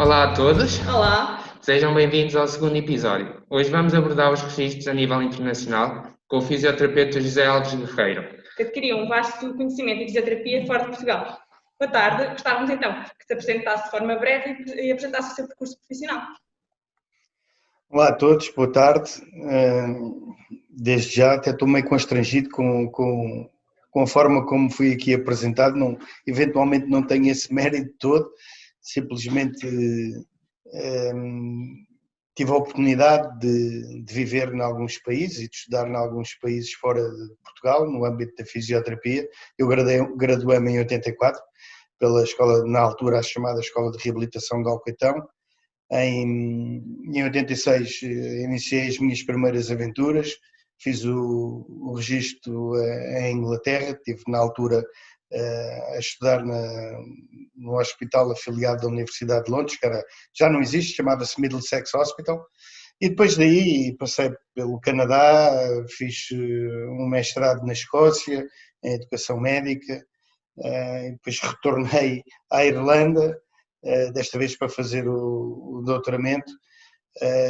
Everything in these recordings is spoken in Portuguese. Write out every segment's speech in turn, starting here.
Olá a todos, Olá, sejam bem-vindos ao segundo episódio. Hoje vamos abordar os registros a nível internacional com o fisioterapeuta José Alves Guerreiro. que adquiriu um vasto conhecimento em fisioterapia fora de Portugal. Boa tarde, gostávamos então que se apresentasse de forma breve e apresentasse o seu percurso profissional. Olá a todos, boa tarde. Desde já até estou meio constrangido com a forma como fui aqui apresentado, eventualmente não tenho esse mérito todo, simplesmente tive a oportunidade de viver em alguns países e de estudar em alguns países fora de Portugal, no âmbito da fisioterapia. Eu graduei-me em 84, pela escola, na altura a chamada Escola de Reabilitação de Alcoitão. Em 86 iniciei as minhas primeiras aventuras, fiz o registro em Inglaterra, estive na altura a estudar no hospital afiliado da Universidade de Londres, que já não existe, chamava-se Middlesex Hospital, e depois daí passei pelo Canadá, fiz um mestrado na Escócia, em Educação Médica, depois retornei à Irlanda, desta vez para fazer o doutoramento,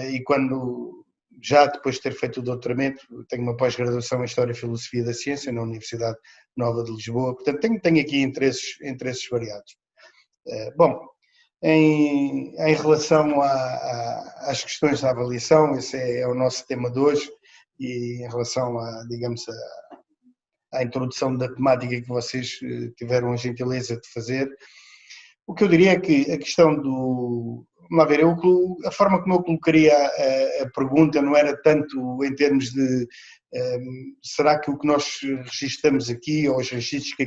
e quando, já depois de ter feito o doutoramento, tenho uma pós-graduação em História e Filosofia da Ciência na Universidade Nova de Lisboa, portanto tenho aqui interesses variados. Bom, em relação às questões da avaliação, esse é o nosso tema de hoje, e em relação à introdução da temática que vocês tiveram a gentileza de fazer, o que eu diria é que a questão do... Vamos lá ver, a forma como eu colocaria a pergunta não era tanto em termos de será que o que nós registramos aqui, ou os registros que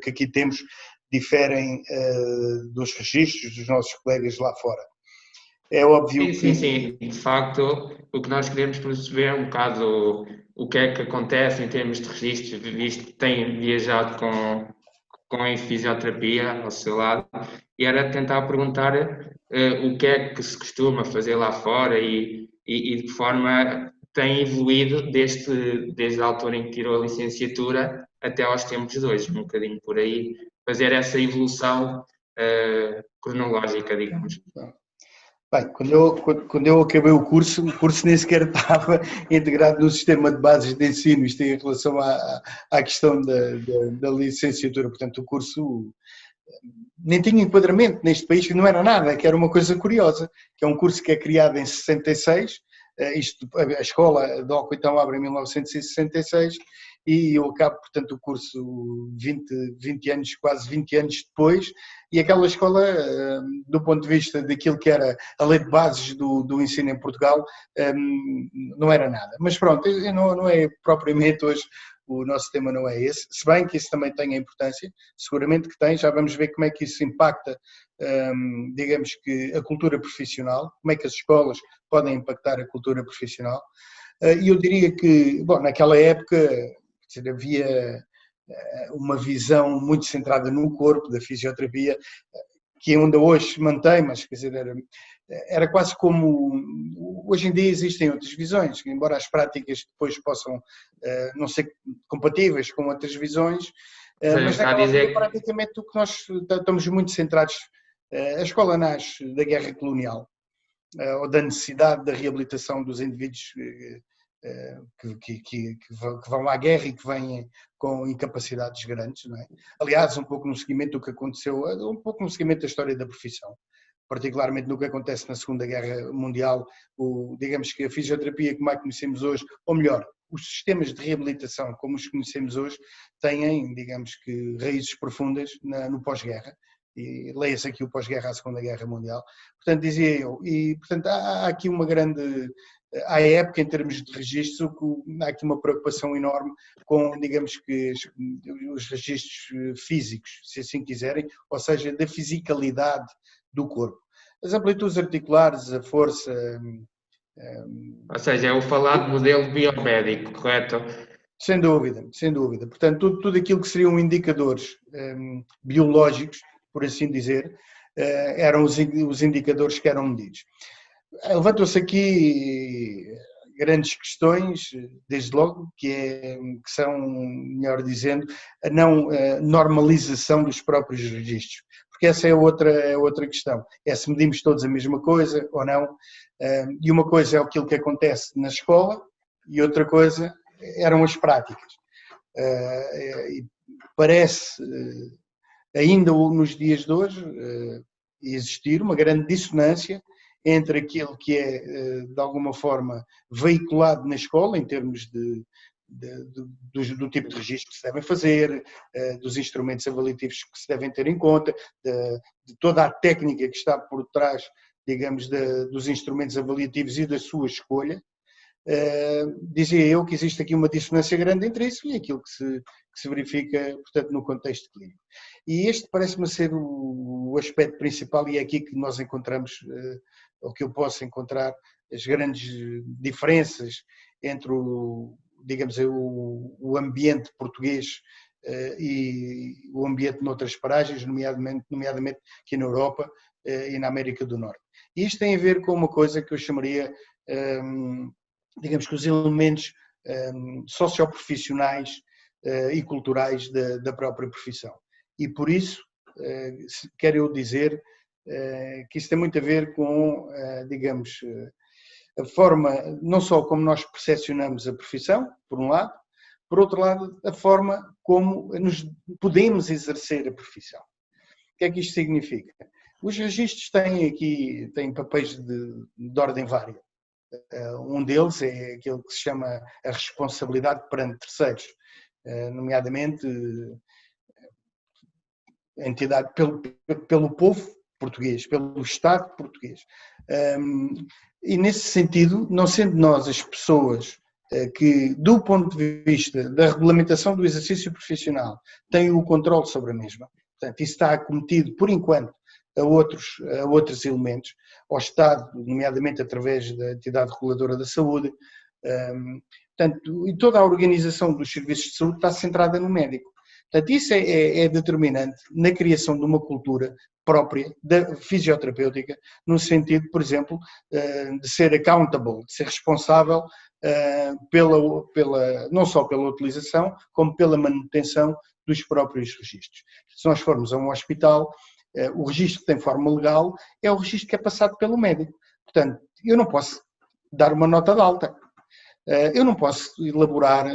aqui temos, diferem dos registros dos nossos colegas lá fora. É óbvio Sim. De facto, o que nós queremos perceber é um bocado o que é que acontece em termos de registros, visto que têm viajado com a fisioterapia ao seu lado, e era tentar perguntar o que é que se costuma fazer lá fora e de que forma tem evoluído desde a altura em que tirou a licenciatura até aos tempos de hoje, um bocadinho por aí, fazer essa evolução cronológica, digamos. Bem, quando eu acabei o curso nem sequer estava integrado no sistema de bases de ensino, isto em relação à questão da licenciatura, portanto o curso nem tinha enquadramento neste país, que não era nada, que era uma coisa curiosa, que é um curso que é criado em 66, a escola de Alcoitão abre em 1966 e eu acabo, portanto, o curso 20 anos, quase 20 anos depois, e aquela escola, do ponto de vista daquilo que era a lei de bases do ensino em Portugal, não era nada. Mas pronto, não é propriamente hoje, o nosso tema não é esse, se bem que isso também tem a importância, seguramente que tem, já vamos ver como é que isso impacta, digamos que a cultura profissional, como é que as escolas podem impactar a cultura profissional, e eu diria que, bom, naquela época havia uma visão muito centrada no corpo, da fisioterapia, que ainda hoje se mantém, mas quer dizer, era quase como... Hoje em dia existem outras visões, embora as práticas depois possam não ser compatíveis com outras visões, mas naquela altura praticamente o que nós estamos muito centrados, a escola nasce da guerra colonial, ou da necessidade da reabilitação dos indivíduos que vão à guerra e que vêm com incapacidades grandes, não é? Aliás, um pouco no seguimento do que aconteceu, um pouco no seguimento da história da profissão, particularmente no que acontece na Segunda Guerra Mundial, digamos que a fisioterapia como a conhecemos hoje, ou melhor, os sistemas de reabilitação como os conhecemos hoje, têm, digamos que, raízes profundas no pós-guerra, e leia-se aqui o pós-guerra à Segunda Guerra Mundial, portanto dizia eu, e portanto há aqui uma grande... À época, em termos de registro, há aqui uma preocupação enorme com, digamos que, os registros físicos, se assim quiserem, ou seja, da fisicalidade do corpo. As amplitudes articulares, a força... Ou seja, é o falado modelo biomédico, correto? Sem dúvida, sem dúvida. Portanto, tudo aquilo que seriam indicadores biológicos, por assim dizer, eram os indicadores que eram medidos. Levantam-se aqui grandes questões, desde logo, que são, melhor dizendo, a não normalização dos próprios registros. porque essa é outra questão. É se medimos todos a mesma coisa ou não. E uma coisa é aquilo que acontece na escola e outra coisa eram as práticas. E parece, ainda nos dias de hoje, existir uma grande dissonância entre aquilo que é, de alguma forma, veiculado na escola, em termos do tipo de registro que se devem fazer, dos instrumentos avaliativos que se devem ter em conta, de toda a técnica que está por trás, digamos, dos instrumentos avaliativos e da sua escolha. Dizia eu que existe aqui uma dissonância grande entre isso e aquilo que se verifica, portanto, no contexto clínico. E este parece-me ser o aspecto principal e é aqui que nós encontramos, ou que eu posso encontrar, as grandes diferenças entre digamos, o ambiente português e o ambiente noutras paragens, nomeadamente aqui na Europa e na América do Norte. E isto tem a ver com uma coisa que eu chamaria, digamos que os elementos socioprofissionais e culturais da própria profissão. E por isso, quero eu dizer que isso tem muito a ver com, digamos, a forma, não só como nós percepcionamos a profissão, por um lado, por outro lado, a forma como nos podemos exercer a profissão. O que é que isto significa? Os registros têm papéis de ordem vária. Um deles é aquele que se chama a responsabilidade perante terceiros, nomeadamente a entidade pelo povo português, pelo Estado português. E nesse sentido, não sendo nós as pessoas que, do ponto de vista da regulamentação do exercício profissional, têm o controle sobre a mesma, portanto, isso está acometido, por enquanto, a outros elementos, ao Estado, nomeadamente através da entidade reguladora da saúde, portanto, e toda a organização dos serviços de saúde está centrada no médico. Portanto, isso é determinante na criação de uma cultura própria da fisioterapêutica, no sentido, por exemplo, de ser accountable, de ser responsável não só pela utilização, como pela manutenção dos próprios registros. Se nós formos a um hospital, o registro que tem forma legal é o registro que é passado pelo médico. Portanto, eu não posso dar uma nota de alta. Eu não posso elaborar,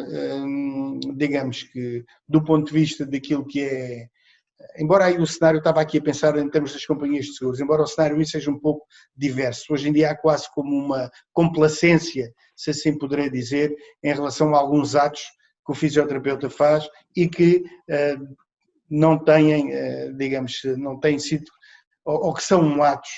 digamos que, do ponto de vista daquilo que é, embora aí o cenário, estava aqui a pensar em termos das companhias de seguros, embora o cenário isso seja um pouco diverso, hoje em dia há quase como uma complacência, se assim poderei dizer, em relação a alguns atos que o fisioterapeuta faz e que não têm, digamos, não têm sido, ou que são atos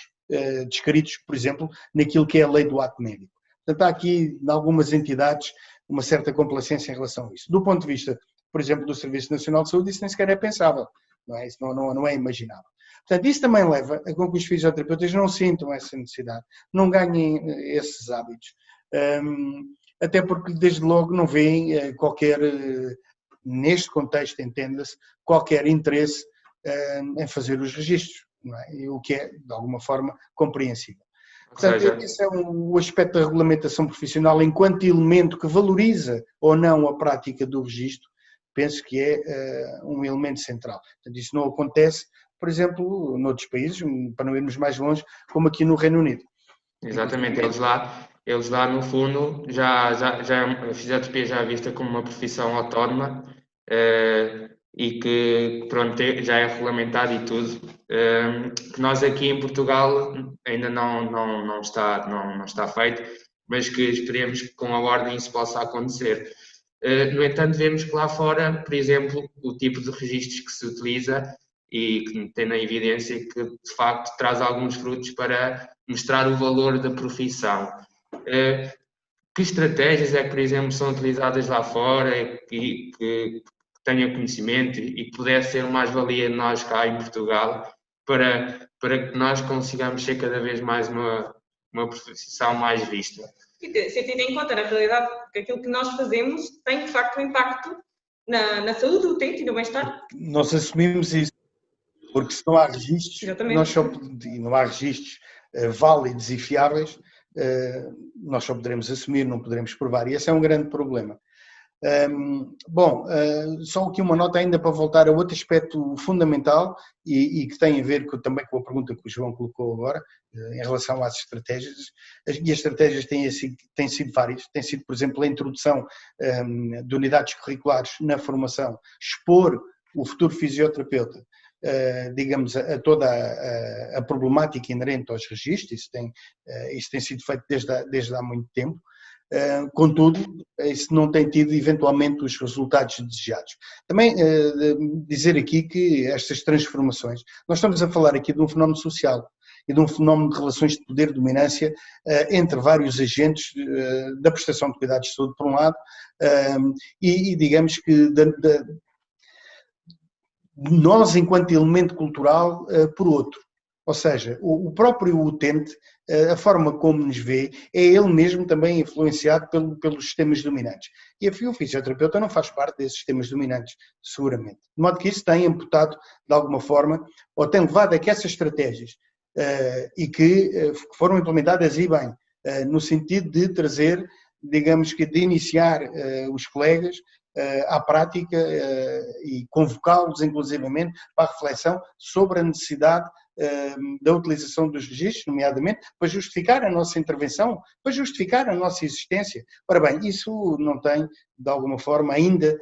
descritos, por exemplo, naquilo que é a lei do ato médico. Portanto, há aqui, em algumas entidades, uma certa complacência em relação a isso. Do ponto de vista, por exemplo, do Serviço Nacional de Saúde, isso nem sequer é pensável, não é? Isso não é imaginável. Portanto, isso também leva a que os fisioterapeutas não sintam essa necessidade, não ganhem esses hábitos, até porque, desde logo, não veem qualquer, neste contexto, entenda-se, qualquer interesse em fazer os registros, não é? O que é, de alguma forma, compreensível. Portanto, esse é o aspecto da regulamentação profissional enquanto elemento que valoriza ou não a prática do registro, penso que é um elemento central. Portanto, isso não acontece, por exemplo, noutros países, para não irmos mais longe, como aqui no Reino Unido. Exatamente, eles lá no fundo, a fisioterapia já é vista como uma profissão autónoma e que pronto, já é regulamentado e tudo, que nós aqui em Portugal ainda não está feito, mas que esperemos que com a ordem isso possa acontecer. No entanto, vemos que lá fora, por exemplo, o tipo de registros que se utiliza e que tem na evidência que de facto traz alguns frutos para mostrar o valor da profissão. Que estratégias é que, por exemplo, são utilizadas lá fora e que tenha conhecimento e que pudesse ser uma mais-valia de nós cá em Portugal para que nós consigamos ser cada vez mais uma profissão mais vista? E ser tido em conta, na realidade, que aquilo que nós fazemos tem, de facto, um impacto na saúde, do utente e no bem-estar. Nós assumimos isso, porque se não há registros, não há registros válidos e fiáveis, nós só poderemos assumir, não poderemos provar. E esse é um grande problema. Bom, só aqui uma nota ainda para voltar a outro aspecto fundamental e que tem a ver também com a pergunta que o João colocou agora, em relação às estratégias. E as estratégias têm sido várias. Tem sido, por exemplo, a introdução de unidades curriculares na formação, expor o futuro fisioterapeuta, digamos, a toda a problemática inerente aos registros. Isso tem sido feito desde há muito tempo. Contudo, isso não tem tido eventualmente os resultados desejados. Também dizer aqui que estas transformações, nós estamos a falar aqui de um fenómeno social e de um fenómeno de relações de poder-dominância entre vários agentes da prestação de cuidados de saúde, por um lado, e digamos que nós, enquanto elemento cultural, por outro. Ou seja, o próprio utente, a forma como nos vê, é ele mesmo também influenciado pelos sistemas dominantes. E o fisioterapeuta não faz parte desses sistemas dominantes, seguramente. De modo que isso tem imputado, de alguma forma, ou tem levado a que essas estratégias, e que foram implementadas e bem, no sentido de trazer, digamos que de iniciar os colegas à prática e convocá-los, inclusivamente, para a reflexão sobre a necessidade da utilização dos registros, nomeadamente, para justificar a nossa intervenção, para justificar a nossa existência. Ora bem, isso não tem, de alguma forma, ainda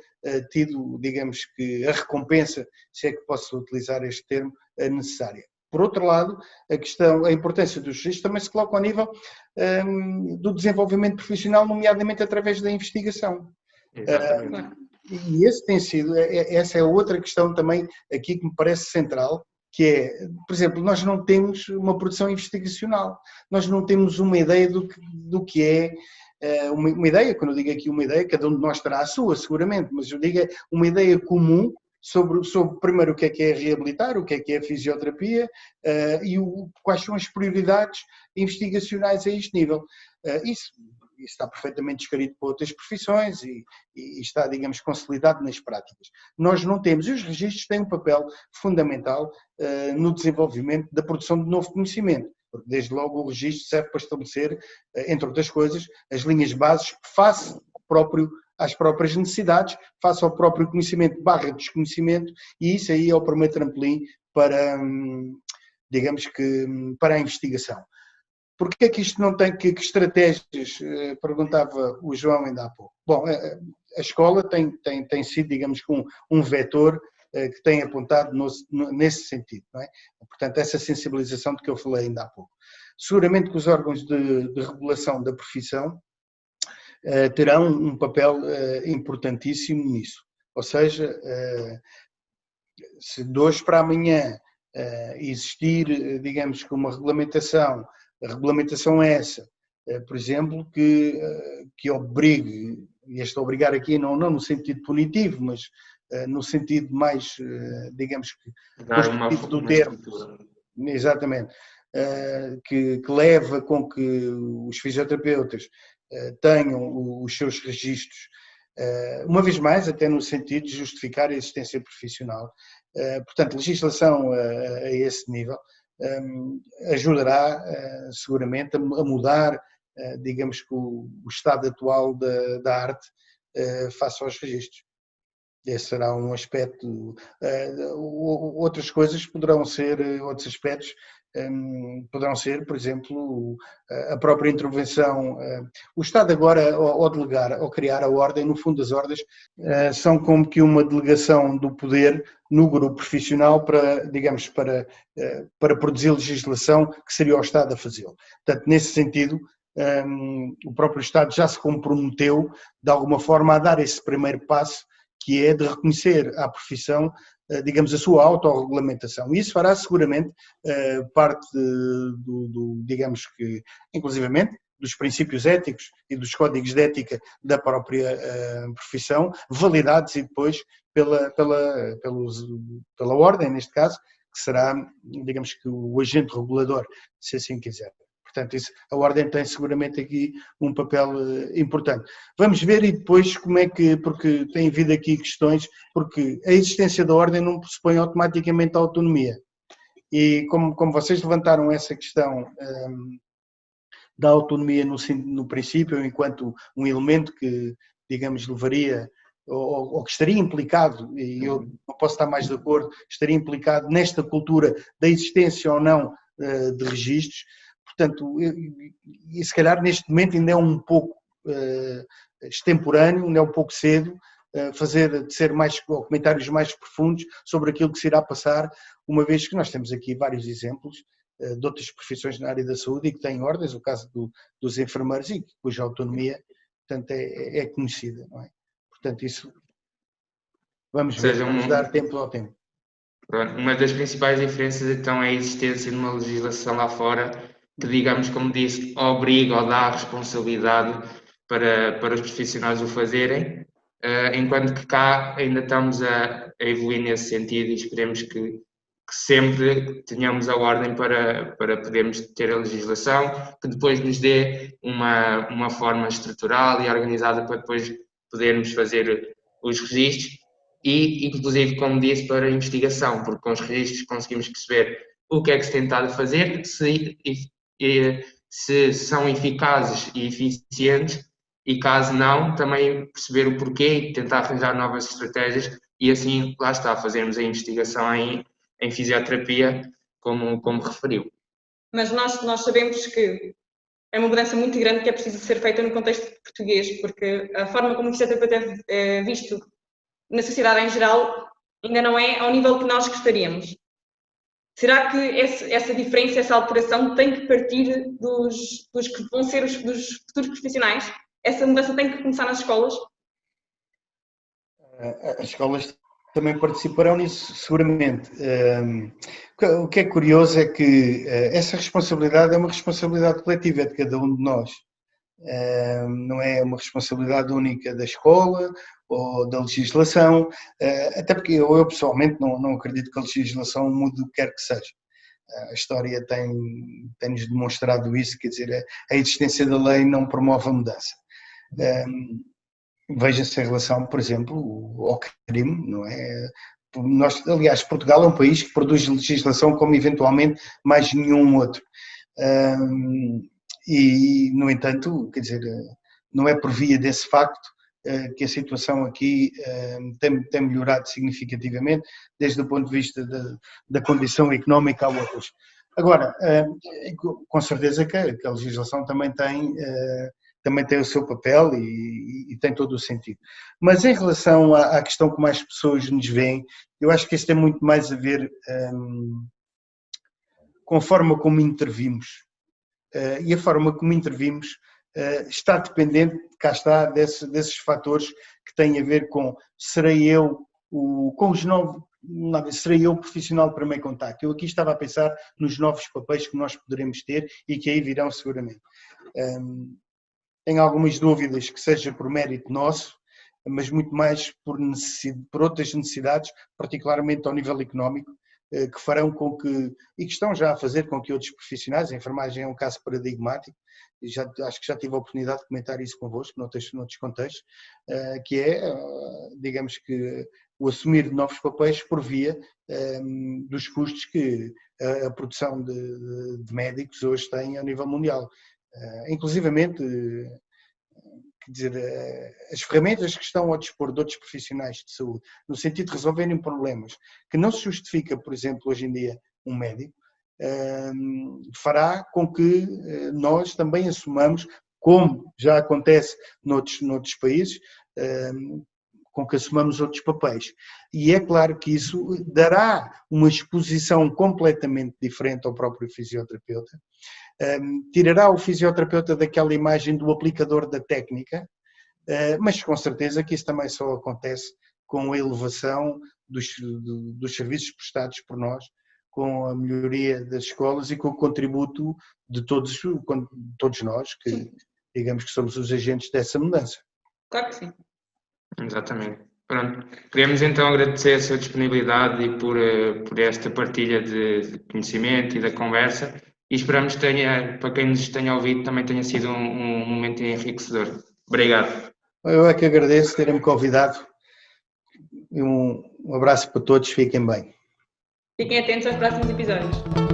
tido, digamos que, a recompensa, se é que posso utilizar este termo, necessária. Por outro lado, a importância dos registros também se coloca ao nível do desenvolvimento profissional, nomeadamente através da investigação. Exatamente. E essa é outra questão também aqui que me parece central, que é, por exemplo, nós não temos uma produção investigacional, nós não temos uma ideia do que é, uma ideia, quando eu digo aqui uma ideia, cada um de nós terá a sua, seguramente, mas eu digo uma ideia comum sobre primeiro o que é reabilitar, o que é fisioterapia e quais são as prioridades investigacionais a este nível. Isso está perfeitamente descrito por outras profissões e está, digamos, consolidado nas práticas. Nós não temos, e os registros têm um papel fundamental no desenvolvimento da produção de novo conhecimento, porque desde logo o registro serve para estabelecer, entre outras coisas, as linhas bases face às próprias necessidades, face ao próprio conhecimento / desconhecimento, e isso aí é o primeiro trampolim para, digamos que, para a investigação. Porquê é que isto não tem que estratégias, perguntava o João ainda há pouco. Bom, a escola tem sido, digamos, um vetor que tem apontado nesse sentido, não é? Portanto, essa sensibilização de que eu falei ainda há pouco. Seguramente que os órgãos de regulação da profissão terão um papel importantíssimo nisso. Ou seja, se de hoje para amanhã existir, digamos, que uma regulamentação, a regulamentação é essa, por exemplo, que obrigue, e este obrigar aqui não no sentido punitivo, mas no sentido mais, digamos que, construtivo do termo, exatamente, que leva com que os fisioterapeutas tenham os seus registros, uma vez mais, até no sentido de justificar a existência profissional. Portanto, legislação a esse nível ajudará seguramente a mudar, digamos que o estado atual da arte face aos registros. Esse será um aspecto. Outras coisas poderão ser, outros aspectos poderão ser, por exemplo, a própria intervenção. O Estado agora, ao delegar, ao criar a ordem, no fundo as ordens são como que uma delegação do poder no grupo profissional para, digamos, para produzir legislação que seria o Estado a fazê-lo. Portanto, nesse sentido, o próprio Estado já se comprometeu, de alguma forma, a dar esse primeiro passo, que é de reconhecer à profissão, digamos, a sua autorregulamentação. E isso fará seguramente parte digamos que, inclusivamente, dos princípios éticos e dos códigos de ética da própria profissão, validados e depois pela ordem, neste caso, que será, digamos que, o agente regulador, se assim quiser. Portanto, a ordem tem seguramente aqui um papel importante. Vamos ver e depois como é que, porque tem havido aqui questões, porque a existência da ordem não pressupõe automaticamente a autonomia. E como vocês levantaram essa questão da autonomia no princípio, enquanto um elemento que digamos, levaria, ou que estaria implicado, e eu não posso estar mais de acordo, estaria implicado nesta cultura da existência ou não de registros. Portanto, e se calhar neste momento ainda é um pouco extemporâneo, ainda é um pouco cedo, ser mais, comentários mais profundos sobre aquilo que se irá passar, uma vez que nós temos aqui vários exemplos de outras profissões na área da saúde e que têm ordens, o caso dos enfermeiros, e cuja autonomia, portanto, é conhecida, não é? Portanto, isso vamos ver, vamos dar tempo ao tempo. Uma das principais diferenças, então, é a existência de uma legislação lá fora que, digamos, como disse, obriga ou dá a responsabilidade para os profissionais o fazerem, enquanto que cá ainda estamos a evoluir nesse sentido e esperemos que sempre tenhamos a ordem para podermos ter a legislação, que depois nos dê uma forma estrutural e organizada para depois podermos fazer os registros e, inclusive, como disse, para a investigação, porque com os registros conseguimos perceber o que é que se tem tentado fazer, se são eficazes e eficientes, e caso não, também perceber o porquê e tentar arranjar novas estratégias e assim, lá está, fazermos a investigação em fisioterapia, como referiu. Mas nós sabemos que é uma mudança muito grande que é preciso ser feita no contexto português, porque a forma como o fisioterapeuta é visto na sociedade em geral ainda não é ao nível que nós gostaríamos. Será que essa diferença, essa alteração tem que partir dos que vão ser dos futuros profissionais? Essa mudança tem que começar nas escolas? As escolas também participarão nisso, seguramente. O que é curioso é que essa responsabilidade é uma responsabilidade coletiva, é de cada um de nós. Não é uma responsabilidade única da escola ou da legislação, até porque eu pessoalmente não acredito que a legislação mude o que quer que seja. A história tem-nos demonstrado isso, quer dizer, a existência da lei não promove a mudança. Veja-se em relação, por exemplo, ao crime, não é? Aliás, Portugal é um país que produz legislação como eventualmente mais nenhum outro. E, no entanto, quer dizer, não é por via desse facto que a situação aqui tem melhorado significativamente, desde o ponto de vista da condição económica a outras. Agora, com certeza que a legislação também tem o seu papel e tem todo o sentido. Mas em relação à questão que mais pessoas nos veem, eu acho que isso tem muito mais a ver com a forma como intervimos. E a forma como intervimos está dependente, cá está, desses fatores que têm a ver com serei eu profissional de primeiro contacto. Eu aqui estava a pensar nos novos papéis que nós poderemos ter e que aí virão seguramente. Tenho algumas dúvidas que seja por mérito nosso, mas muito mais por outras necessidades, particularmente ao nível económico, que farão com que, e que estão já a fazer com que outros profissionais, a enfermagem é um caso paradigmático, e acho que já tive a oportunidade de comentar isso convosco, noutros contextos, que é, digamos que, o assumir de novos papéis por via dos custos que a produção de médicos hoje tem a nível mundial. Inclusivamente, quer dizer, as ferramentas que estão ao dispor de outros profissionais de saúde, no sentido de resolverem problemas que não se justifica, por exemplo, hoje em dia, um médico, fará com que nós também assumamos, como já acontece noutros países, com que assumamos outros papéis. E é claro que isso dará uma exposição completamente diferente ao próprio fisioterapeuta, tirará o fisioterapeuta daquela imagem do aplicador da técnica, mas com certeza que isso também só acontece com a elevação dos serviços prestados por nós, com a melhoria das escolas e com o contributo de todos nós, que digamos que somos os agentes dessa mudança. Claro que sim. Exatamente. Pronto. Queremos então agradecer a sua disponibilidade e por esta partilha de conhecimento e da conversa e esperamos que para quem nos tenha ouvido, também tenha sido um momento enriquecedor. Obrigado. Eu é que agradeço terem-me convidado e um abraço para todos, fiquem bem. Fiquem atentos aos próximos episódios.